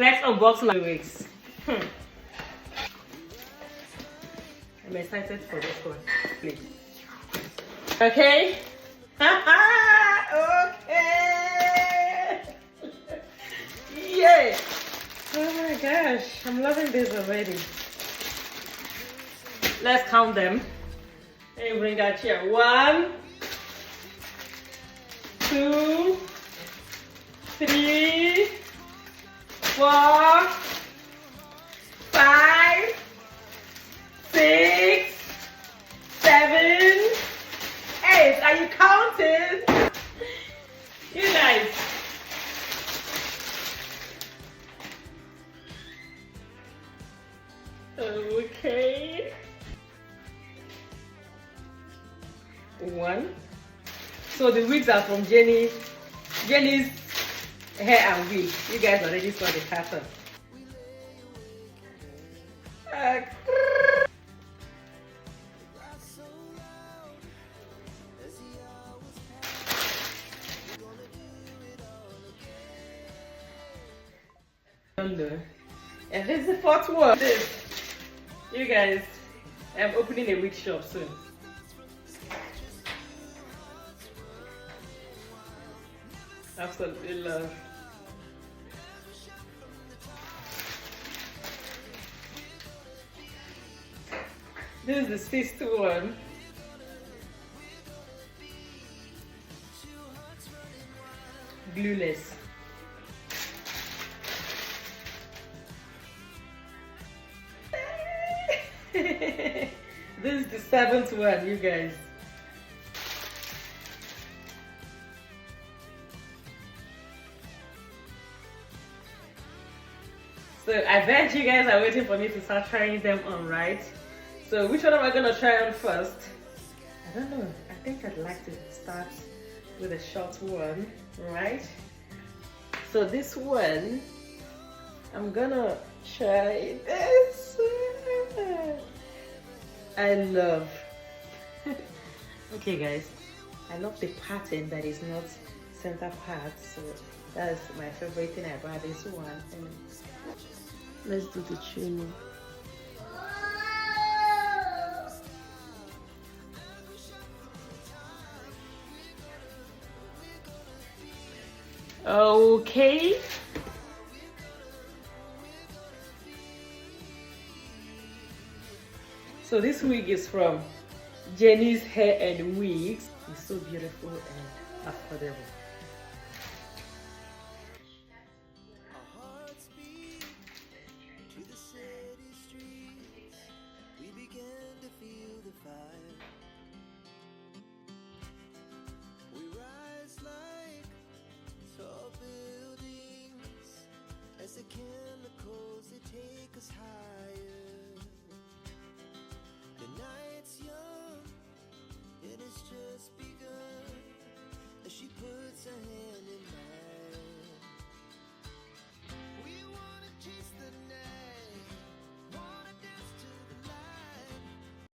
Let's unbox my wigs. I'm excited for this one, please. Okay? Okay! Yay! Oh my gosh, I'm loving this already. Let's count them. Let me bring that chair. 1, 2, 3, 4, 5, 6, 7, 8. Are you counting? You guys. Okay. 1. So the wigs are from Jenny's hair and wig. You guys already saw the pattern. And this is the 4th one. You guys, I'm opening a wig shop soon. Absolutely love. This is the 6th one. Glueless. This is the 7th one, you guys. So I bet you guys are waiting for me to start trying them on, right? So which one am I gonna try on first? I don't know. I think I'd like to start with a short one, right? So this one, I'm gonna try this. I love. Okay guys, I love the pattern that is not center part, so that's my favorite thing about this one. And let's do the trimming. Okay. So this wig is from Jenny's Hair and Wigs. It's so beautiful and affordable.